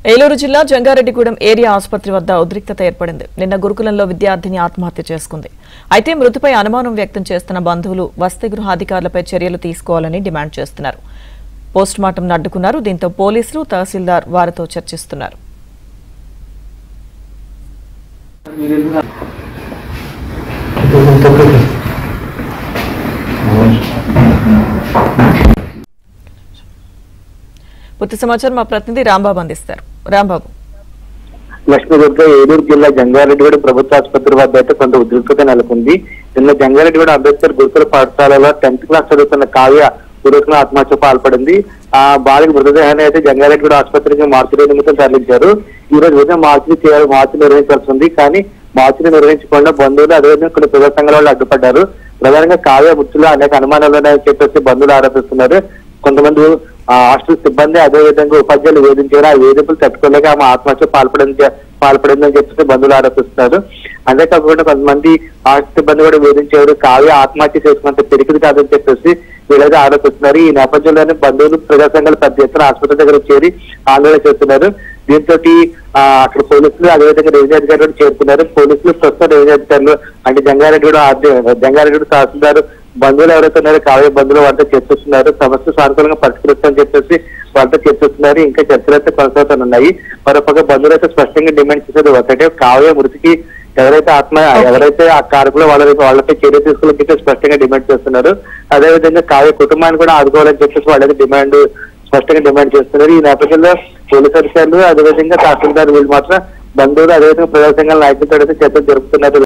ఏలూరు జిల్లా జంగారెడ్డిగూడెం ఏరియా ఆసుపత్రి వద్ద ఉద్రిక్తత ఏర్పడింది. నిన్న గురుకులంలో విద్యార్థిని ఆత్మహత్య చేసుకుంది. అయితే మృతిపై అనుమానం వ్యక్తం చేస్తున్న బంధువులు వసతి గృహ అధికారులపై చర్యలు తీసుకోవాలని డిమాండ్ చేస్తున్నారు. పోస్టుమార్టంను అడ్డుకున్నారు. దీంతో పోలీసులు, తహసీల్దార్ వారితో చర్చిస్తున్నారు. పూర్తి సమాచారం మా ప్రతినిధి రాంబాబు అందిస్తారు. రాంబాబు. లక్ష్మీదుర్గ ఏలూరు జిల్లా జంగారెడ్డిగూడెం ప్రభుత్వ ఆసుపత్రి వద్ద అయితే కొంత ఉద్రిక్తత నెలకొంది. నిన్న జంగారెడ్డిగూడెం అంబేద్కర్ గురుకుల పాఠశాలలో 10th క్లాస్ చదువుతున్న కావ్య గురుకుల ఆత్మహత్య పాల్పడింది. ఆ బాలిక మృతదేహాన్ని అయితే జంగారెడ్డిగూడెం ఆసుపత్రికి మార్చి నిమిత్తం తరలించారు. ఈ రోజు ఉదయం మార్చి నిర్వహించాల్సి ఉంది. కానీ మార్చిని నిర్వహించకుండా బంధువులు అదేవిధంగా కొన్ని ప్రజా సంఘాల వాళ్ళు అడ్డుపడ్డారు. ప్రధానంగా కావ్య మృతిలో అనేక అనుమానాలు ఉన్నాయని చెప్పేసి బంధువులు ఆరోపిస్తున్నారు. కొంతమంది హాస్టల్ సిబ్బంది అదేవిధంగా ఉపాధ్యాయులు వేధించారు. ఆ వేధింపులు తట్టుకోలేక ఆమె ఆత్మహత్య పాల్పడిందని చెప్పేసి బంధువులు ఆరోపిస్తున్నారు. అంతేకాకుండా కొంతమంది హాస్టల్ సిబ్బంది కూడా వేధించారు. కావ్య ఆత్మహత్య చేసుకున్నంత పెరిగింది కాదని చెప్పేసి వీళ్ళైతే ఆరోపిస్తున్నారు. ఈ నేపథ్యంలోనే బంధువులు ప్రజా సంఘాలు పెద్ద ఎత్తున ఆసుపత్రి దగ్గర చేరి ఆందోళన చేస్తున్నారు. దీంతో అక్కడ పోలీసులు అదేవిధంగా రెవెన్యూ అధికారులు చేరుకున్నారు. పోలీసులు ప్రస్తుతం రెవెన్యూ అధికారులు అంటే జంగారెడ్డిగూడెం తహసీల్దార్ బంధువులు ఎవరైతే ఉన్నారో కావ్య బంధువులు వారితో చర్చిస్తున్నారు. సమస్య సానుకూలంగా పరిష్కరిస్తామని చెప్పేసి వారితో చర్చిస్తున్నారు. ఇంకా చర్చలు అయితే కొనసాగుతున్నాయి. మరొక బంధువులు అయితే స్పష్టంగా డిమాండ్ చేసేది ఒకటే, కావ్య మృతికి ఎవరైతే ఆ కారకులు వాళ్ళపై చర్య తీసుకోవాలని స్పష్టంగా డిమాండ్ చేస్తున్నారు. అదేవిధంగా కావ్య కుటుంబాన్ని కూడా ఆదుకోవాలని చెప్పేసి వాళ్ళైతే స్పష్టంగా డిమాండ్ చేస్తున్నారు. ఈ నేపథ్యంలో పోలీసు అధికారులు అదేవిధంగా తహసీల్దార్ వీళ్ళు మాత్రం బంధువులు అదేవిధంగా ప్రజా సంఘాల నాయకులతో అయితే చర్చలు జరుపుతున్నారు.